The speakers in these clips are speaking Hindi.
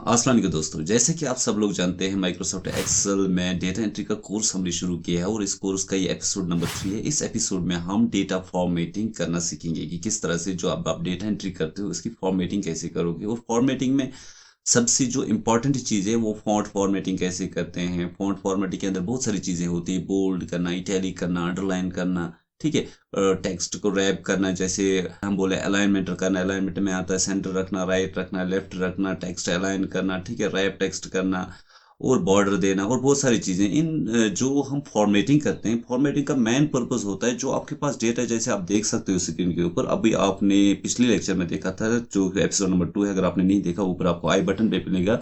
अस्सलाम वालेकुम दोस्तों, जैसे कि आप सब लोग जानते हैं माइक्रोसॉफ्ट एक्सेल में डेटा एंट्री का कोर्स हमने शुरू किया है और इस कोर्स का ये एपिसोड नंबर 3 है। इस एपिसोड में हम डेटा फॉर्मेटिंग करना सीखेंगे कि किस तरह से जो अब आप डेटा एंट्री करते हो उसकी फॉर्मेटिंग कैसे करोगे। और फॉर्मेटिंग में सबसे जो इम्पोर्टेंट चीज़ है वो फॉन्ट फॉर्मेटिंग कैसे करते हैं। फॉन्ट फॉर्मेटिंग के अंदर बहुत सारी चीज़ें होती है, बोल्ड करना, इटैलिक करना, अंडरलाइन करना, ठीक है। टेक्स्ट को रैप करना, जैसे हम बोले अलाइनमेंट करना, अलाइनमेंट में आता है सेंटर रखना, राइट रखना, लेफ्ट रखना, टेक्स्ट अलाइन करना, ठीक है, रैप टेक्स्ट करना और बॉर्डर देना और बहुत सारी चीज़ें। जो हम फॉर्मेटिंग करते हैं, फॉर्मेटिंग का मेन पर्पस होता है जो आपके पास डेटा है, जैसे आप देख सकते हो स्क्रीन के ऊपर। अभी आपने पिछले लेक्चर में देखा था जो एपिसोड नंबर 2 है, अगर आपने नहीं देखा ऊपर आपको आई बटन पे मिलेगा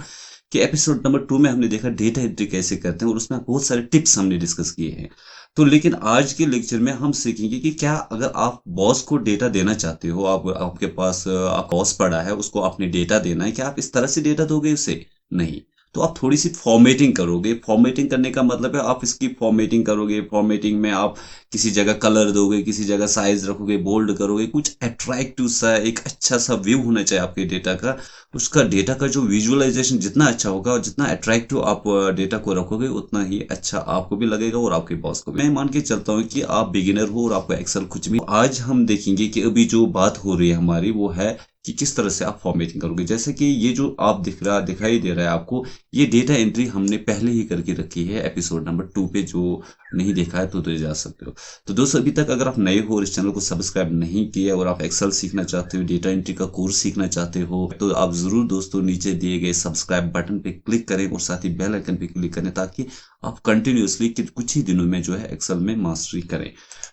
कि एपिसोड नंबर 2 में हमने देखा डेटा एंट्री कैसे करते हैं और उसमें बहुत सारे टिप्स हमने डिस्कस किए हैं। तो लेकिन आज के लेक्चर में हम सीखेंगे कि क्या अगर आप बॉस को डेटा देना चाहते हो, आप आपके पास बॉस पड़ा है, उसको आपने डेटा देना है, क्या आप इस तरह से डेटा दोगे उसे? नहीं। तो आप थोड़ी सी फॉर्मेटिंग करोगे। फॉर्मेटिंग करने का मतलब है आप इसकी फॉर्मेटिंग करोगे। फॉर्मेटिंग में आप किसी जगह कलर दोगे, किसी जगह साइज रखोगे, बोल्ड करोगे, कुछ अट्रैक्टिव सा एक अच्छा सा व्यू होना चाहिए आपके डेटा का। उसका डेटा का जो विजुअलाइजेशन जितना अच्छा होगा और जितना अट्रैक्टिव आप डेटा को रखोगे उतना ही अच्छा आपको भी लगेगा और आपके बॉस को भी। मैं मान के चलता हूँ कि आप बिगिनर हो और आपको एक्सेल कुछ भी। आज हम देखेंगे कि अभी जो बात हो रही है हमारी वो है कि किस तरह से आप फॉर्मेटिंग करोगे। जैसे कि ये जो आप दिखाई दे रहा है आपको, ये डेटा एंट्री हमने पहले ही करके रखी है एपिसोड नंबर 2 पे। जो नहीं देखा है तो जा सकते हो। तो दोस्तों, अभी तक अगर आप नए हो और इस चैनल को सब्सक्राइब नहीं किया और आप एक्सेल सीखना चाहते हो, डेटा एंट्री का कोर्स सीखना चाहते हो, तो आप जरूर दोस्तों नीचे दिए गए सब्सक्राइब बटन पे क्लिक करें और साथ ही बेल आइकन पे क्लिक करें ताकि आप कंटिन्यूअसली कुछ ही दिनों में जो है एक्सेल में मास्टरी करें।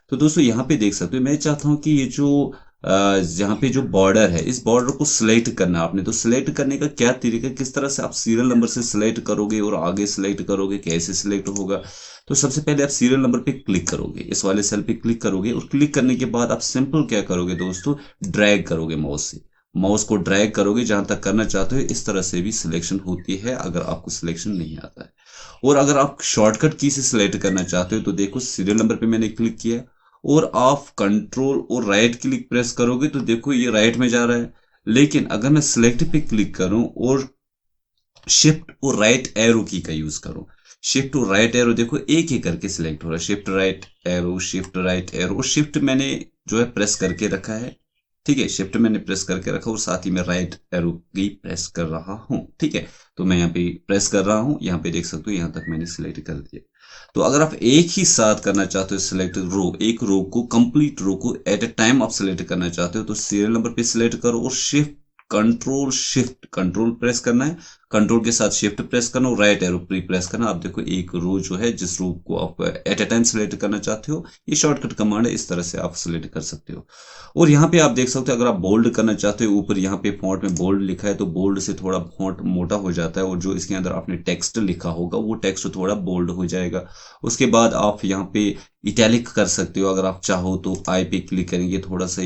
तो दोस्तों यहाँ पे देख सकते हो, मैं चाहता हूँ कि ये जो यहाँ पे जो बॉर्डर है, इस बॉर्डर को सिलेक्ट करना आपने। तो सिलेक्ट करने का क्या तरीका, किस तरह से आप सीरियल नंबर से सिलेक्ट करोगे और आगे सिलेक्ट करोगे, कैसे सिलेक्ट होगा। तो सबसे पहले आप सीरियल नंबर पे क्लिक करोगे, इस वाले सेल पे क्लिक करोगे और क्लिक करने के बाद आप सिंपल क्या करोगे दोस्तों, ड्रैग करोगे माउस से। माउस को ड्रैग करोगे जहां तक करना चाहते हो। इस तरह से भी सिलेक्शन होती है अगर आपको सिलेक्शन नहीं आता है। और अगर आप शॉर्टकट की से सिलेक्ट करना चाहते हो तो देखो, सीरियल नंबर पे मैंने क्लिक किया और आप कंट्रोल और राइट क्लिक प्रेस करोगे तो देखो ये राइट में जा रहा है। लेकिन अगर मैं सिलेक्ट पे क्लिक करूं और शिफ्ट और राइट एरो की का यूज करूं, शिफ्ट और राइट एरो, देखो एक ही करके सिलेक्ट हो रहा है। Shift right arrow, shift right arrow, और शिफ्ट मैंने जो है प्रेस करके रखा है, ठीक है। शिफ्ट मैंने प्रेस करके रखा और साथ ही मैं राइट एरो की प्रेस कर रहा हूं, ठीक है। तो मैं यहाँ पे प्रेस कर रहा हूं, यहाँ पे देख सकते हो, यहाँ तक मैंने सिलेक्ट कर दिया। तो अगर आप एक ही साथ करना चाहते हो सिलेक्ट रो, एक रो को, कंप्लीट रो को एट ए टाइम आप सिलेक्ट करना चाहते हो, तो सीरियल नंबर पे सिलेक्ट करो और shift control shift control press करना है, कंट्रोल के साथ शिफ्ट प्रेस करना और राइट एरो प्रेस करना। आप देखो एक रो जो है, जिस रो को आप एट ए टाइम सिलेक्ट करना चाहते हो, ये शॉर्टकट कमांड है, इस तरह से आप सिलेक्ट कर सकते हो। और यहाँ पे आप देख सकते हो, अगर आप बोल्ड करना चाहते हो, ऊपर यहाँ पे फॉन्ट में बोल्ड लिखा है तो बोल्ड से थोड़ा फॉन्ट मोटा हो जाता है और जो इसके अंदर आपने टेक्स्ट लिखा होगा वो टेक्स्ट थोड़ा बोल्ड हो जाएगा। उसके बाद आप यहाँ पे इटैलिक कर सकते हो, अगर आप चाहो तो आई पे क्लिक करेंगे, थोड़ा सा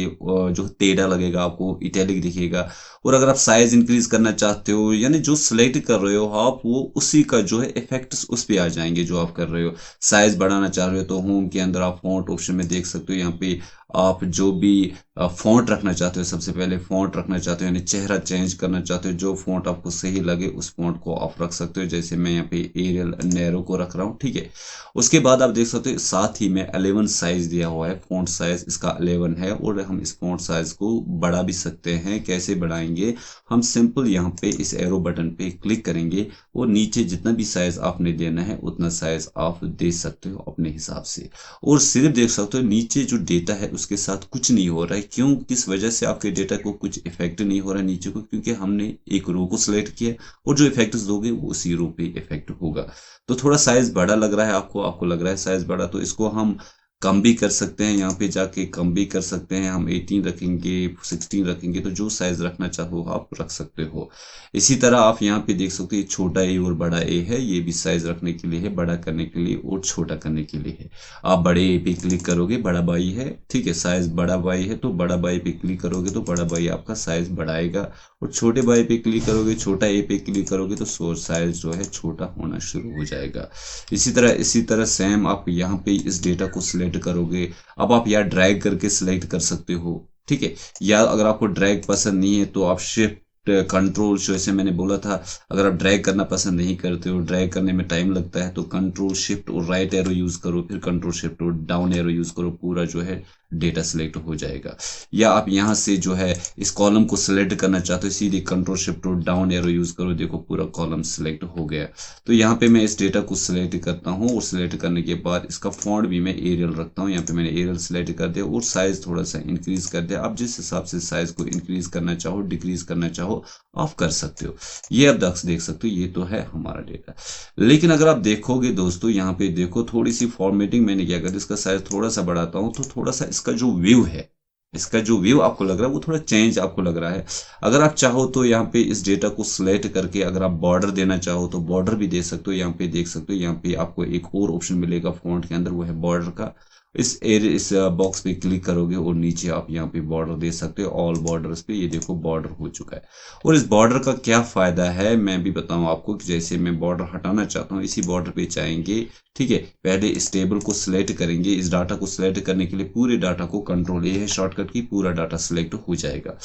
जो टेढ़ा लगेगा आपको इटैलिक दिखेगा। और अगर आप साइज इंक्रीज करना चाहते हो, यानी जो सिलेक्ट कर रहे हो आप, वो उसी का जो है इफेक्ट्स उस पे आ जाएंगे जो आप कर रहे हो। साइज बढ़ाना चाह रहे हो तो होम के अंदर आप फॉन्ट ऑप्शन में देख सकते हो, यहाँ पे आप जो भी फॉन्ट रखना चाहते हो, सबसे पहले फॉन्ट रखना चाहते हो यानी चेहरा चेंज करना चाहते हो, जो फॉन्ट आपको सही लगे उस फॉन्ट को आप रख सकते हो। जैसे मैं यहाँ पे एरियल नैरो को रख रहा हूँ, ठीक है। उसके बाद आप देख सकते हो साथ ही में 11 साइज दिया हुआ है, फॉन्ट साइज इसका 11 है और हम इस फॉन्ट साइज को बढ़ा भी सकते हैं। कैसे बढ़ाएंगे, हम सिंपल यहाँ पे इस एरो बटन पे क्लिक करेंगे और नीचे जितना भी साइज आपने देना है उतना साइज आप दे सकते हो अपने हिसाब से। और सिर्फ देख सकते हो नीचे जो डेटा है उसके साथ कुछ नहीं हो रहा है। क्यों, किस वजह से आपके डेटा को कुछ इफेक्ट नहीं हो रहा है नीचे को, क्योंकि हमने एक रो को सिलेक्ट किया और जो इफेक्ट्स दोगे वो उसी रो पे इफेक्ट होगा। तो थोड़ा साइज बड़ा लग रहा है आपको लग रहा है साइज बड़ा, तो इसको हम कम भी कर सकते हैं। यहाँ पे जाके कम भी कर सकते हैं, हम 18 रखेंगे, 16 रखेंगे, तो जो साइज रखना चाहो आप रख सकते हो। इसी तरह आप यहाँ पे देख सकते हो छोटा ए और बड़ा ए है, ये भी साइज रखने के लिए है, बड़ा करने के लिए और छोटा करने के लिए है। आप बड़े ए पे क्लिक करोगे, बड़ा बाई है, ठीक है, साइज बड़ा बाई है तो बड़ा बाई पे क्लिक करोगे तो बड़ा बाई आपका साइज बढ़ाएगा। और छोटे बाई पे क्लिक करोगे, छोटा ए पे क्लिक करोगे तो साइज जो है छोटा होना शुरू हो जाएगा। इसी तरह सेम आप यहाँ पे इस डेटा को सिलेक्ट करोगे। अब आप यहाँ ड्रैग करके सिलेक्ट कर सकते हो, ठीक है। या अगर आपको ड्रैग पसंद नहीं है तो आप शिफ्ट कंट्रोल, जैसे मैंने बोला था, अगर आप ड्रैग करना पसंद नहीं करते हो, ड्रैग करने में टाइम लगता है, तो कंट्रोल शिफ्ट और राइट एरो यूज करो, फिर कंट्रोल शिफ्ट और डाउन एरो यूज करो, पूरा जो है डेटा सिलेक्ट हो जाएगा। या आप यहाँ से जो है इस कॉलम को सिलेक्ट करना चाहते हो, सीधे कंट्रोल शिफ्ट और डाउन एरो यूज करो, देखो पूरा कॉलम सिलेक्ट हो गया। तो यहाँ पे मैं इस डेटा को सिलेक्ट करता हूँ और सिलेक्ट करने के बाद इसका फॉन्ट भी मैं एरियल रखता हूँ। यहाँ पे मैंने एरियल सिलेक्ट कर दिया और साइज थोड़ा सा इंक्रीज कर दिया। आप जिस हिसाब से साइज को इंक्रीज करना चाहो, डिक्रीज करना चाहो, आप कर सकते हो। ये आप देख सकते हो, ये तो है हमारा डेटा। लेकिन अगर आप देखोगे दोस्तों, यहाँ पे देखो थोड़ी सी फॉर्मेटिंग मैंने क्या कर, इसका साइज थोड़ा सा बढ़ाता हूँ, तो थोड़ा सा इसका जो व्यू है, इसका जो व्यू आपको लग रहा है वो थोड़ा चेंज आपको लग रहा है। अगर आप चाहो तो यहाँ पे इस डेटा को सिलेक्ट करके अगर आप बॉर्डर देना चाहो तो बॉर्डर भी दे सकते हो। यहाँ पे देख सकते हो, यहाँ पे आपको एक और ऑप्शन मिलेगा फॉन्ट के अंदर, वो है बॉर्डर का। इस बॉक्स पे क्लिक करोगे और नीचे आप यहाँ पे बॉर्डर दे सकते हो, ऑल बॉर्डर्स पे। ये देखो बॉर्डर हो चुका है। और इस बॉर्डर का क्या फायदा है मैं भी बताऊं आपको, कि जैसे मैं बॉर्डर हटाना चाहता हूँ, इसी बॉर्डर पे जाएंगे, ठीक है। पहले इस टेबल को सिलेक्ट करेंगे, इस डाटा को सिलेक्ट करने के लिए पूरे डाटा को कंट्रोल ए है शॉर्टकट की, पूरा डाटा सिलेक्ट हो जाएगा।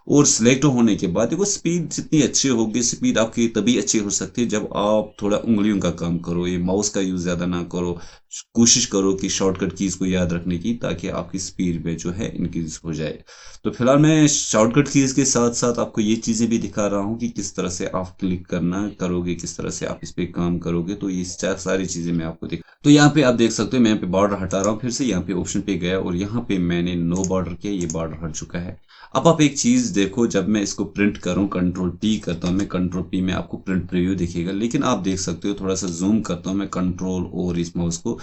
और सिलेक्ट होने के बाद देखो स्पीड जितनी अच्छी होगी, स्पीड आपकी तभी अच्छी हो सकती है जब आप थोड़ा उंगलियों का काम करो, ये माउस का यूज ज्यादा ना करो। कोशिश करो कि शॉर्टकट कीज को याद रखने की, ताकि आपकी स्पीड में जो है इंक्रीज हो जाए। तो फिलहाल मैं शॉर्टकट कीज के साथ साथ आपको ये चीजें भी दिखा रहा हूँ कि किस तरह से आप क्लिक करना करोगे, किस तरह से आप इस पे काम करोगे। तो ये सारी चीजें मैं आपको तो यहाँ पे आप देख सकते हो, मैं यहाँ पे बॉर्डर हटा रहा हूँ, फिर से यहाँ पे ऑप्शन पे गया और यहाँ पे मैंने नो बॉर्डर किया, ये बॉर्डर हट चुका है। अब आप एक चीज देखो, जब मैं इसको प्रिंट करूँ, कंट्रोल टी करता हूँ मैं, कंट्रोल पी में आपको प्रिंट प्रीव्यू दिखेगा। लेकिन आप देख सकते हो, थोड़ा सा जूम करता हूँ मैं कंट्रोल और इस माउस को,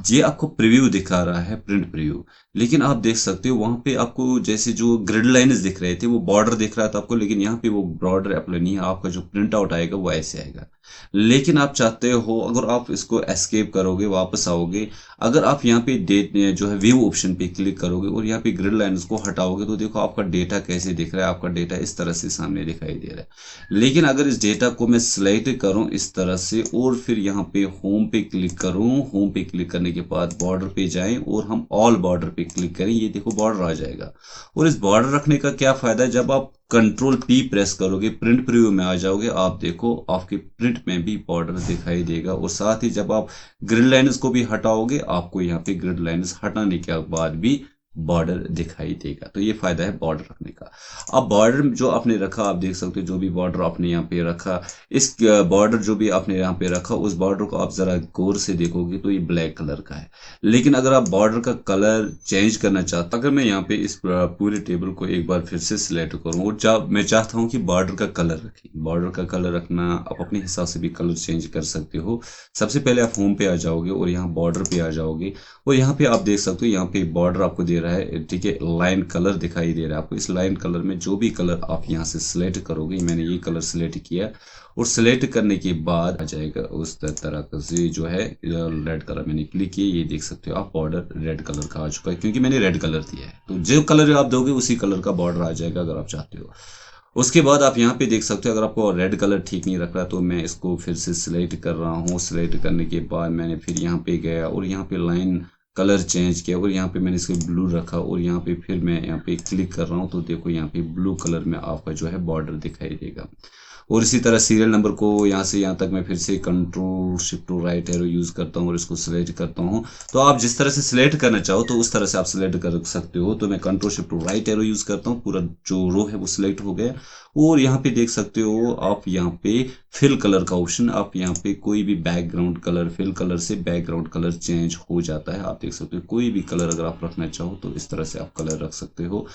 ये आपको प्रीव्यू दिखा रहा है, प्रिंट प्रीव्यू। लेकिन आप देख सकते हो वहां पे आपको जैसे जो ग्रिड लाइन्स दिख रहे थे, वो बॉर्डर दिख रहा था आपको, लेकिन यहाँ पे वो बॉर्डर अप्लाई नहीं है। आपका जो प्रिंट आउट आएगा वो ऐसे आएगा। लेकिन आप चाहते हो, अगर आप इसको एस्केप करोगे, वापस आओगे, अगर आप यहाँ पे डेट जो है व्यू ऑप्शन पे क्लिक करोगे और यहाँ पे ग्रिड लाइन्स को हटाओगे, तो देखो आपका डेटा कैसे दिख रहा है। आपका डेटा इस तरह से सामने दिखाई दे रहा है। लेकिन अगर इस डेटा को मैं सिलेक्ट करूं इस तरह से और फिर यहाँ पे होम पे क्लिक करूं, होम पे क्लिक करने के बाद बॉर्डर पे जाएं और हम ऑल बॉर्डर पे क्लिक करें, ये देखो बॉर्डर आ जाएगा। और इस बॉर्डर रखने का क्या फायदा है, जब आप कंट्रोल पी प्रेस करोगे, प्रिंट प्रीव्यू में आ जाओगे, आप देखो आपके प्रिंट में भी बॉर्डर दिखाई देगा। और साथ ही जब आप ग्रिड लाइन्स को भी हटाओगे, आपको यहाँ पे ग्रिड लाइन्स हटाने के बाद भी बॉर्डर दिखाई देगा। तो ये फायदा है बॉर्डर रखने का। अब बॉर्डर जो आपने रखा, आप देख सकते हो जो भी बॉर्डर आपने यहाँ पे रखा, इस बॉर्डर जो भी आपने यहाँ पे रखा, उस बॉर्डर को आप जरा गौर से देखोगे तो ये ब्लैक कलर का है। लेकिन अगर आप बॉर्डर का कलर चेंज करना चाहते, अगर मैं यहाँ पे इस पूरे टेबल को एक बार फिर से सिलेक्ट करूँ और मैं चाहता हूँ कि बॉर्डर का कलर रखें, बॉर्डर का कलर रखना आप अपने हिसाब से भी कलर चेंज कर सकते हो। सबसे पहले आप होम पे आ जाओगे और यहाँ बॉर्डर पे आ जाओगे और यहाँ पे आप देख सकते हो, यहाँ पे बॉर्डर आपको दे रहा है, ठीक है, लाइन कलर दिखाई दे रहा है आपको। इस लाइन कलर में जो भी कलर आप यहाँ से सिलेक्ट करोगे, मैंने ये कलर सिलेक्ट किया और सिलेक्ट करने के बाद आ जाएगा उस तरह से जो है रेड कलर मैंने क्लिक किया, ये देख सकते हो आप बॉर्डर रेड कलर का आ चुका है, क्योंकि मैंने रेड कलर दिया है। तो जो कलर आप दोगे उसी कलर का बॉर्डर आ जाएगा अगर आप चाहते हो। उसके बाद आप यहाँ पे देख सकते हो, अगर आपको रेड कलर ठीक नहीं रख रहा तो मैं इसको फिर से सिलेक्ट कर रहा हूँ। सिलेक्ट करने के बाद मैंने फिर यहाँ पे गया और यहाँ पे लाइन कलर चेंज किया और यहाँ पे मैंने इसको ब्लू रखा और यहाँ पे फिर मैं यहाँ पे क्लिक कर रहा हूँ, तो देखो यहाँ पे ब्लू कलर में आपका जो है बॉर्डर दिखाई देगा। और इसी तरह सीरियल नंबर को यहाँ से यहाँ तक मैं फिर से control shift to right arrow use करता हूँ और इसको सिलेक्ट करता हूँ। तो आप जिस तरह से सिलेक्ट करना चाहो तो उस तरह से आप सिलेक्ट कर सकते हो। तो मैं control shift to right arrow use करता हूँ, पूरा जो रो है वो सिलेक्ट हो गया। और यहाँ पे देख सकते हो आप यहाँ पे फिल कलर का ऑप्शन, आप यहाँ पे कोई भी बैकग्राउंड कलर, फिल कलर से बैकग्राउंड कलर चेंज हो जाता है। आप देख सकते हो कोई भी कलर अगर आप रखना चाहो तो इस तरह से आप कलर रख सकते हो।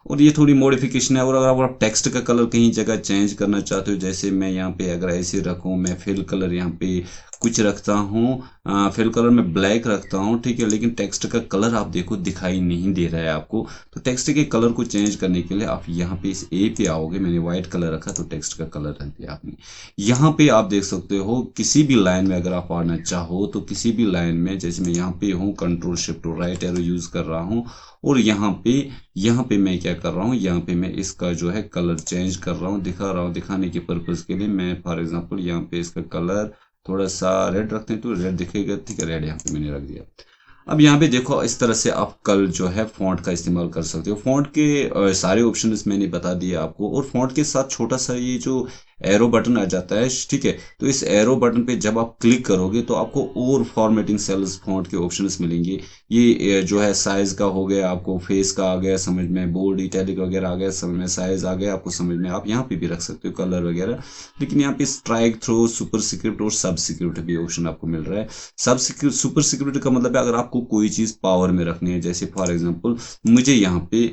और ये थोड़ी मॉडिफिकेशन है। और अगर आप टेक्स्ट का कलर कहीं जगह चेंज करना चाहते हो, जैसे मैं यहाँ पे अगर ऐसे रखूँ, मैं फिल कलर यहाँ पे कुछ रखता हूँ, फिल कलर में ब्लैक रखता हूँ, ठीक है, लेकिन टेक्स्ट का कलर आप देखो दिखाई नहीं दे रहा है आपको। तो टेक्स्ट के कलर को चेंज करने के लिए आप यहाँ पे इस ए पे आओगे, मैंने व्हाइट कलर रखा तो टेक्स्ट का कलर रख दिया आपने। यहाँ पे आप देख सकते हो किसी भी लाइन में अगर आप आना चाहो तो किसी भी लाइन में, जैसे मैं यहाँ पे हूँ control shift right arrow use कर रहा हूँ और यहाँ पे मैं क्या कर रहा हूँ, यहाँ पे मैं इसका जो है कलर चेंज कर रहा हूँ, दिखा रहा हूँ। दिखाने के पर्पज के लिए मैं फॉर एग्जांपल यहाँ पे इसका कलर थोड़ा सा रेड रखते हैं तो रेड दिखेगा, ठीक है, रेड यहाँ पे मैंने रख दिया। अब यहाँ पे देखो इस तरह से आप कल जो है फॉन्ट का इस्तेमाल कर सकते हो। फॉन्ट के सारे ऑप्शन मैंने बता दिए आपको, और फॉन्ट के साथ छोटा सा ये जो एरो बटन आ जाता है, ठीक है, तो इस एरो बटन पे जब आप क्लिक करोगे तो आपको और फॉर्मेटिंग सेल्स फॉन्ट के ऑप्शंस मिलेंगे। ये जो है साइज का हो गया, आपको फेस का आ गया समझ में, बोल्ड इटैलिक वगैरह आ गया समझ में, साइज आ गया आपको समझ में, आप यहाँ पे भी रख सकते हो कलर वगैरह। लेकिन यहाँ पे स्ट्राइक थ्रो, सुपर सिक्रिप्ट और सब सिक्रिप्ट भी ऑप्शन आपको मिल रहा है। सब सिक्रिप्ट, सुपर सिक्रिप्ट का मतलब है अगर आपको कोई चीज पावर में रखनी है, जैसे फॉर एग्जांपल मुझे यहाँ पे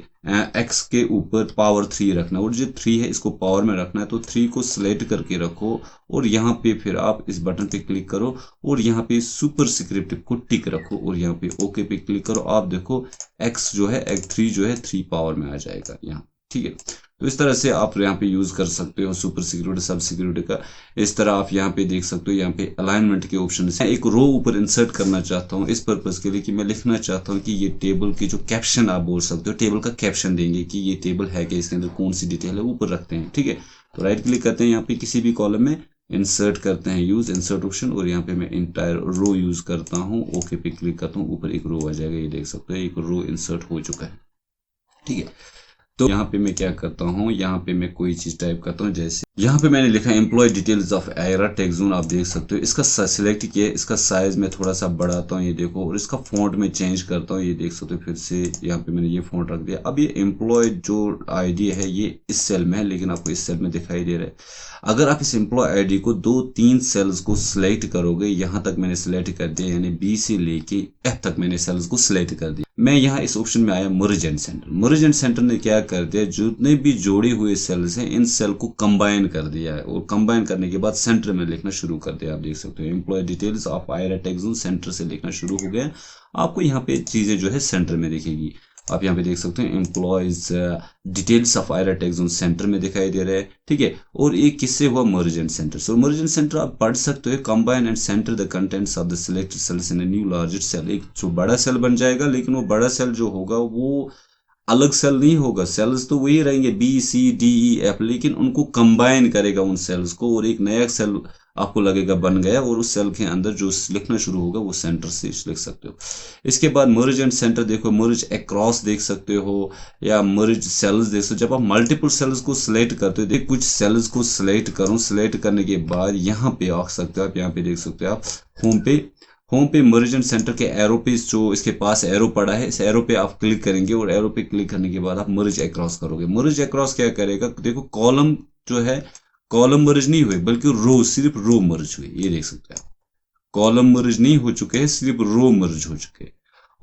एक्स के ऊपर पावर 3 रखना है, और जो 3 है इसको पावर में रखना है, तो 3 को सिलेक्ट करके रखो और यहाँ पे फिर आप इस बटन पे क्लिक करो और यहाँ पे सुपर स्क्रिप्ट को टिक रखो और यहाँ पे ओके पे क्लिक करो। आप देखो एक्स जो है, एक्स 3 जो है 3 पावर में आ जाएगा यहाँ, ठीक है। तो इस तरह से आप यहाँ पे यूज कर सकते हो सुपर सिक्योरिटी, सब सिक्योरिटी का। इस तरह आप यहाँ पे देख सकते हो, यहाँ पे अलाइनमेंट के ऑप्शन है। एक रो ऊपर इंसर्ट करना चाहता हूँ इस पर्पज के लिए कि मैं लिखना चाहता हूँ कि ये टेबल की जो कैप्शन, आप बोल सकते हो टेबल का कैप्शन देंगे कि ये टेबल है कि इसके अंदर कौन सी डिटेल है, ऊपर रखते हैं, ठीक है। तो राइट क्लिक करते हैं यहाँ पे किसी भी कॉलम में, इंसर्ट करते हैं, यूज इंसर्ट ऑप्शन, और यहाँ पे मैं इंटायर रो यूज करता हूँ, ओके पे क्लिक करता हूँ, ऊपर एक रो आ जाएगा, ये देख सकते हो एक रो इंसर्ट हो चुका है, ठीक है। तो यहाँ पे मैं क्या करता हूँ, यहाँ पे मैं कोई चीज टाइप करता हूँ, जैसे यहाँ पे मैंने लिखा employ details of Era Tech Zone, आप देख सकते हो। इसका सिलेक्ट किया, इसका साइज में थोड़ा सा बढ़ाता हूँ, ये देखो, और इसका फॉन्ट में चेंज करता हूँ, ये देख सकते हो। फिर से यहाँ पे मैंने ये फॉन्ट रख दिया। अब ये एम्प्लॉय जो आईडी है ये इस सेल में है, लेकिन आपको इस सेल में दिखाई दे रहा है। अगर आप इस एम्प्लॉय आईडी को 2-3 सेल्स को सिलेक्ट करोगे, यहाँ तक मैंने सिलेक्ट कर दिया, यानी बी से लेके एफ तक मैंने सेल्स को सिलेक्ट कर दिया। मैं यहाँ इस ऑप्शन में आया मर्ज and centre. Merge and centre ने क्या कर दिया, जितने भी जोड़े हुए सेल्स हैं इन सेल को कंबाइन कर दिया है, और कंबाइन करने के बाद सेंटर में लिखना शुरू कर दिया। आप देख सकते हो employ details of Aira Tech Zone center से लिखना शुरू हो गया। आपको यहाँ पे चीजें जो है सेंटर में दिखेगी। आप यहाँ पे देख सकते हैं employees details of Aira Tech Zone center में दिखाई दे रहा है, ठीक है। और एक किससे हुआ, merge and center. So merge and center आप पढ़ सकते हो, combine and center the contents of the selected cells in a new larger cell. एक जो बड़ा सेल बन जाएगा, लेकिन वो बड़ा सेल जो होगा वो अलग सेल नहीं होगा, सेल्स तो वही रहेंगे B C D E F, लेकिन उनको कंबाइन करेगा उन सेल्स को, और एक नया सेल आपको लगेगा बन गया, और उस सेल के अंदर जो लिखना शुरू होगा वो सेंटर से लिख सकते हो। इसके बाद मर्ज एंड सेंटर देखो, मर्ज अक्रॉस देख सकते हो, या मर्ज सेल्स देख सकते हो। जब आप मल्टीपल सेल्स को सिलेक्ट करते हो, देख कुछ सेल्स को सिलेक्ट करो, सिलेक्ट करने के बाद यहाँ पे आ सकते हो आप, यहाँ पे देख सकते हो आप होम पे मर्ज एंड सेंटर के एरो पे, जो इसके पास एरो पड़ा है, इस एरो पे आप क्लिक करेंगे, और एरो पे क्लिक करने के बाद आप मर्ज अक्रॉस करोगे। मर्ज अक्रॉस क्या करेगा, देखो कॉलम जो है, कॉलम मर्ज नहीं हुए बल्कि रो, सिर्फ रो मर्ज हुए, ये देख सकते हैं आप। कॉलम मर्ज नहीं हो चुके हैं, सिर्फ रो मर्ज हो चुके हैं।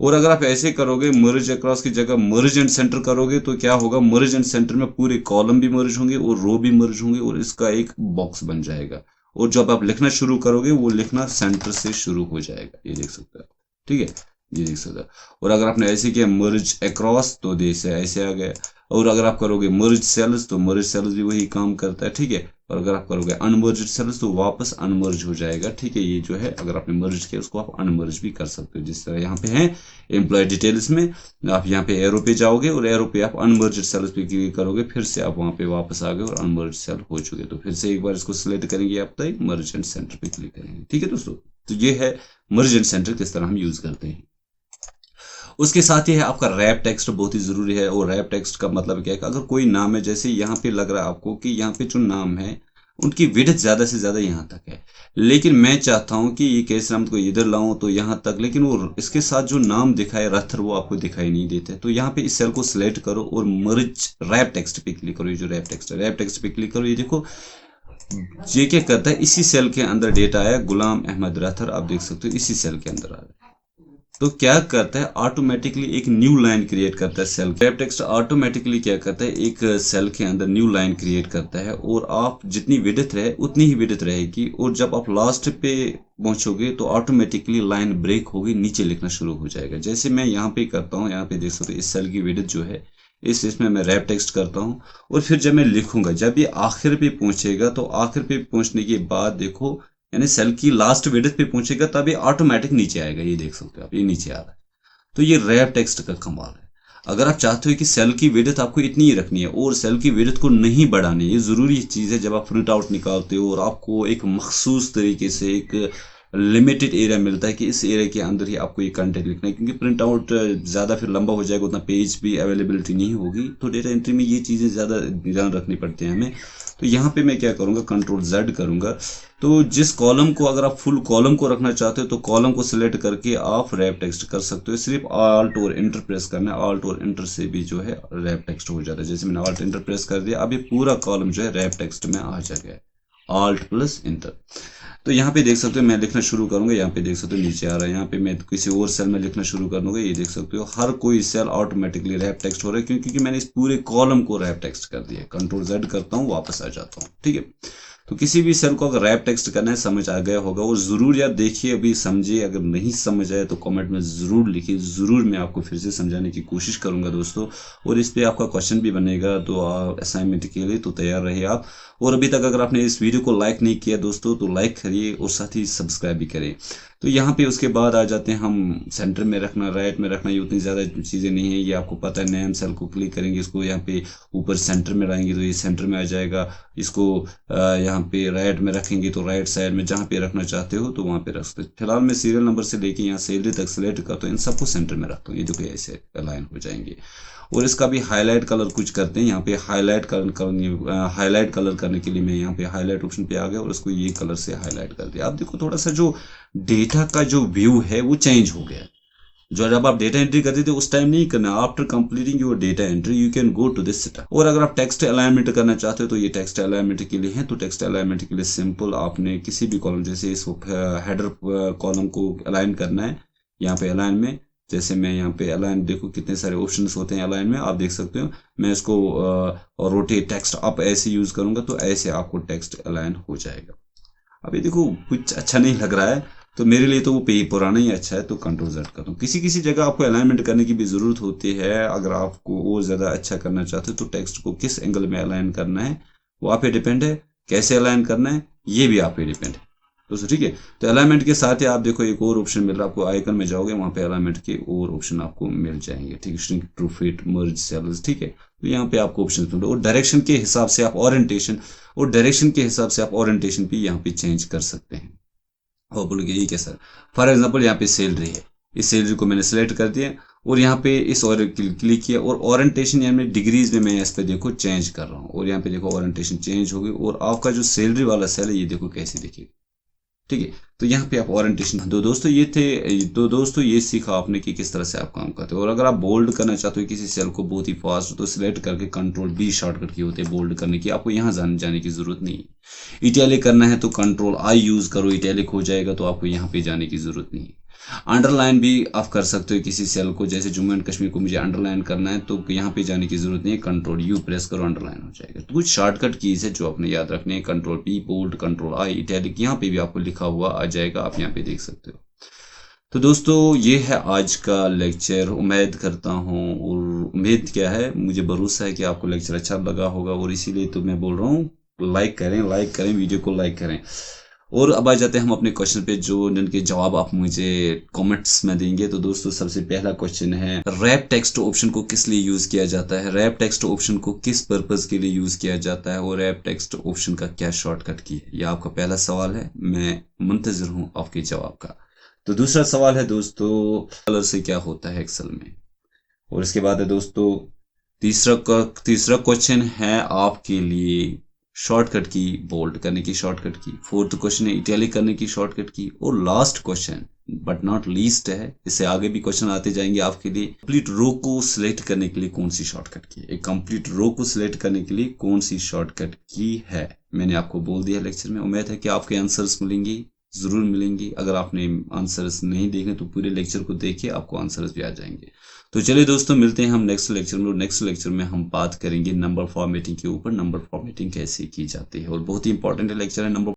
और अगर आप ऐसे करोगे, मर्ज अक्रॉस की जगह मर्ज एंड सेंटर करोगे, तो क्या होगा, मर्ज एंड सेंटर में पूरे कॉलम भी मर्ज होंगे और रो भी मर्ज होंगे, और इसका एक बॉक्स बन जाएगा। और जब आप लिखना शुरू करोगे, वो लिखना सेंटर से शुरू हो जाएगा, ये देख सकते हो, ठीक है, ये देख सकते हो। और अगर आपने ऐसे किया मर्ज अक्रॉस, तो जैसे ऐसे आ गया। और अगर आप करोगे मर्ज सेल्स, तो मर्ज सेल्स भी वही काम करता है, ठीक है। और अगर आप करोगे अनमर्ज सेल्स, तो वापस अनमर्ज हो जाएगा, ठीक है। ये जो है अगर आपने मर्ज किया, उसको आप अनमर्ज भी कर सकते हो, जिस तरह यहाँ पे है एम्प्लॉय डिटेल्स में। आप यहाँ पे एरो पे जाओगे, और एरो पे आप अनमर्ज सेल्स पे क्लिक करोगे, फिर से आप वहाँ पे वापस आ गए और अनमर्ज सेल हो चुके। तो फिर से एक बार इसको सिलेक्ट करेंगे, आप तक मर्ज एंड सेंटर पे क्लिक करेंगे, ठीक है दोस्तों। तो ये है मर्ज एंड सेंटर, किस तरह हम यूज करते हैं। उसके साथ ही है आपका रैप टेक्स्ट, बहुत ही जरूरी है। और रैप टेक्स्ट का मतलब क्या है, अगर कोई नाम है, जैसे यहाँ पे लग रहा है आपको कि यहाँ पे जो नाम है उनकी विड्थ ज्यादा से ज्यादा यहाँ तक है, लेकिन मैं चाहता हूँ कि ये केस नाम को इधर लाऊं तो यहाँ तक, लेकिन वो इसके साथ जो नाम दिखाए रथर, वो आपको दिखाई नहीं देते। तो यहाँ पे इस सेल को सिलेक्ट करो और मर्ज रैप टेक्स्ट पे क्लिक करो। ये जो रैप टेक्स्ट पे क्लिक करो, ये देखो ये क्या करता है, इसी सेल के अंदर डेटा आया, गुलाम अहमद रथर, आप देख सकते हो इसी सेल के अंदर आ रहा है। तो क्या करता है, ऑटोमेटिकली एक न्यू लाइन क्रिएट करता है सेल। रैप टेक्स्ट ऑटोमेटिकली क्या करता है, एक सेल के अंदर न्यू लाइन क्रिएट करता है, और आप जितनी विड्थ रहे उतनी ही विड्थ रहेगी, और जब आप लास्ट पे पहुंचोगे तो ऑटोमेटिकली लाइन ब्रेक होगी, नीचे लिखना शुरू हो जाएगा। जैसे मैं यहाँ पे करता हूँ, यहाँ पे देख सकते हो इस सेल की विड्थ जो है, इसमें मैं रैप टेक्स्ट करता हूँ, और फिर जब मैं लिखूंगा, जब ये आखिर पे पहुंचेगा, तो आखिर पे पहुंचने के बाद देखो, यानी सेल की लास्ट विड्थ पे पहुंचेगा, तब ये ऑटोमेटिक नीचे आएगा, ये देख सकते हो आप, ये नीचे आ रहा है। तो ये रैप टेक्स्ट का कमाल है। अगर आप चाहते हो कि सेल की विड्थ आपको इतनी ही रखनी है और सेल की विड्थ को नहीं बढ़ानी है, ये जरूरी चीज है। जब आप प्रिंट आउट निकालते हो और आपको एक मखसूस तरीके से एक लिमिटेड एरिया मिलता है कि इस एरिया के अंदर ही आपको ये कंटेंट लिखना है, क्योंकि प्रिंट आउट ज़्यादा फिर लंबा हो जाएगा, उतना पेज भी अवेलेबिलिटी नहीं होगी। तो डेटा एंट्री में ये चीज़ें ज़्यादा ध्यान रखनी पड़ती हैं हमें। तो यहाँ पे मैं क्या करूँगा, कंट्रोल Z करूँगा। तो जिस कॉलम को, अगर आप फुल कॉलम को रखना चाहते हो तो कॉलम को सिलेक्ट करके आप रैप टेक्स्ट कर सकते हो। सिर्फ ऑल्ट और इंटर प्रेस करना है, ऑल्ट और इंटर से भी जो है रैप टेक्स्ट हो जाता है। जैसे मैंने ऑल्ट इंटर प्रेस कर दिया, अब ये पूरा कॉलम जो है रैप टेक्स्ट में आ जाएगा, ऑल्ट प्लस इंटर। तो यहाँ पे देख सकते हो मैं लिखना शुरू करूंगा, यहाँ पे देख सकते हो नीचे आ रहा है। यहाँ पे मैं किसी और सेल में लिखना शुरू कर दूंगा, ये देख सकते हो हर कोई सेल ऑटोमेटिकली रैप टेक्स्ट हो रहा है, क्योंकि मैंने इस पूरे कॉलम को रैप टेक्स्ट कर दिया। कंट्रोल Z करता हूँ, वापस आ जाता हूँ, ठीक है। तो किसी भी सेल को अगर रैप टेक्स्ट करना है, समझ आ गया होगा, और जरूर यार देखिए, अभी समझिए। अगर नहीं समझ आए तो कमेंट में जरूर लिखिए, जरूर मैं आपको फिर से समझाने की कोशिश करूंगा दोस्तों। और इस पे आपका क्वेश्चन भी बनेगा, तो असाइनमेंट के लिए तो तैयार रहिए आप। और अभी तक अगर आपने इस वीडियो को लाइक नहीं किया दोस्तों, तो लाइक करिए और साथ ही सब्सक्राइब भी करें। तो यहाँ पे उसके बाद आ जाते हैं हम सेंटर में रखना, राइट में रखना, ये उतनी ज़्यादा चीज़ें नहीं है, ये आपको पता है। नेम सेल को क्लिक करेंगे, इसको यहाँ पे ऊपर सेंटर में लाएंगे तो ये सेंटर में आ जाएगा। इसको यहाँ पे राइट में रखेंगे तो राइट साइड में जहाँ पे रखना चाहते हो तो वहाँ पे रख सकते हो। फिलहाल मैं सीरियल नंबर से लेके यहाँ सैलरी तक सिलेक्ट करता हूँ, इन सबको सेंटर में रखता हूँ, ये देखो ऐसे अलाइन हो जाएंगे। और इसका भी हाईलाइट कलर कुछ करते हैं, यहाँ पे हाईलाइट करने के लिए मैं यहाँ पे हाईलाइट ऑप्शन पे आ गया और उसको ये कलर से हाईलाइट कर दिया। आप देखो थोड़ा सा जो डेटा का जो व्यू है वो चेंज हो गया। जो जब आप डेटा एंट्री करते थे उस टाइम नहीं करना, after completing your data entry you can go to this setup. और अगर आप टेक्स्ट अलाइनमेंट करना चाहते हो तो ये टेक्स्ट अलाइनमेंट के लिए है। तो टेक्स्ट अलाइनमेंट के लिए सिंपल आपने किसी भी कॉलम, जैसे इस हेडर कॉलम को अलाइन करना है, यहाँ पे अलाइन में, जैसे मैं यहाँ पे अलाइन, देखो कितने सारे ऑप्शंस होते हैं अलाइन में, आप देख सकते हो। मैं इसको रोटेट टेक्स्ट अप ऐसे यूज करूंगा तो ऐसे आपको टेक्स्ट अलाइन हो जाएगा। अभी देखो कुछ अच्छा नहीं लग रहा है, तो मेरे लिए तो वो पे पुराना ही अच्छा है, तो कंट्रोल Z करता हूँ। किसी किसी जगह आपको अलाइनमेंट करने की भी ज़रूरत होती है। अगर आपको और ज़्यादा अच्छा करना चाहते हो तो टेक्स्ट को किस एंगल में अलाइन करना है वो आप पे डिपेंड है, कैसे अलाइन करना है ये भी आप पे डिपेंड है दोस्तों, ठीक है। तो अलाइनमेंट के साथ ही आप देखो एक और ऑप्शन मिल रहा है आपको, आइकन में जाओगे वहाँ पे अलाइनमेंट के और ऑप्शन आपको मिल जाएंगे, ठीक है। Shrink, true fit, merge cells, ठीक है। तो यहाँ पे आपको ऑप्शन मिल रहे हैं और डायरेक्शन के हिसाब से आप ओरिएंटेशन भी यहाँ पे चेंज कर सकते हैं। और बोलोगे ये क्या सर, फॉर एग्जाम्पल यहाँ पे सैलरी है, इस सैलरी को मैंने सेलेक्ट कर दिया और यहाँ पे इस और क्लिक किया और ओरिएंटेशन यानी डिग्रीज में मैं इस पे देखो चेंज कर रहा हूँ और यहाँ पे देखो ओरिएंटेशन चेंज हो गई और आपका जो सैलरी वाला सेल है ये देखो कैसे दिखेगा, ठीक है। तो यहाँ पे आप ओरिएंटेशन दो दोस्तों, ये सीखा आपने कि किस तरह से आप काम करते हो। और अगर आप बोल्ड करना चाहते हो किसी सेल को बहुत ही फास्ट, तो सिलेक्ट करके कंट्रोल B शॉर्टकट की होते हैं बोल्ड करने की, आपको यहाँ जाने की जरूरत नहीं है। इटैलिक करना है तो कंट्रोल I यूज करो, इटैलिक हो जाएगा, तो आपको यहाँ पे जाने की जरूरत नहीं है। अंडरलाइन भी आप कर सकते हो किसी सेल को, जैसे जम्मू एंड कश्मीर को मुझे अंडरलाइन करना है तो यहाँ पे जाने की जरूरत नहीं है, कंट्रोल U प्रेस करो, अंडरलाइन हो जाएगा। तो कुछ शॉर्टकट कीज है जो आपने याद रखने हैं, control P bold, control I italic, यहाँ पे भी आपको लिखा हुआ आ जाएगा, आप यहाँ पे देख सकते हो। तो दोस्तों ये है आज का लेक्चर। उम्मीद करता हूँ, और उम्मीद क्या है, मुझे भरोसा है कि आपको लेक्चर अच्छा लगा होगा, और इसीलिए तो मैं बोल रहा हूँ लाइक करें वीडियो को, लाइक करें। और अब आ जाते हैं हम अपने क्वेश्चन पे, जो जिनके जवाब आप मुझे कमेंट्स में देंगे। तो दोस्तों सबसे पहला क्वेश्चन है, रैप टेक्स्ट ऑप्शन को किस लिए यूज किया जाता है, रैप टेक्स्ट ऑप्शन को किस पर्पज के लिए यूज किया जाता है, और रैप टेक्स्ट ऑप्शन का क्या शॉर्टकट की है। यह आपका पहला सवाल है, मैं मुंतजिर हूँ आपके जवाब का। तो दूसरा सवाल है दोस्तों, कलर से क्या होता है एक्सेल में। और इसके बाद है दोस्तों तीसरा क्वेश्चन है आपके लिए शॉर्टकट की, बोल्ड करने की शॉर्टकट की। फोर्थ क्वेश्चन है इटैलिक करने की शॉर्टकट की। और last question but not least है, इससे आगे भी क्वेश्चन आते जाएंगे आपके लिए, कंप्लीट रो को सिलेक्ट करने के लिए कौन सी शॉर्टकट की है। एक कंप्लीट रो को सिलेक्ट करने के लिए कौन सी शॉर्टकट की है, मैंने आपको बोल दिया लेक्चर में। उम्मीद है कि आपके आंसर्स मिलेंगी, जरूर मिलेंगी। अगर आपने आंसर्स नहीं देखे तो पूरे लेक्चर को देखिए, आपको आंसर्स भी आ जाएंगे। तो चलिए दोस्तों मिलते हैं हम नेक्स्ट लेक्चर में। नेक्स्ट लेक्चर में हम बात करेंगे नंबर फॉर्मेटिंग के ऊपर, नंबर फॉर्मेटिंग कैसे की जाती है, और बहुत ही इंपॉर्टेंट लेक्चर है नंबर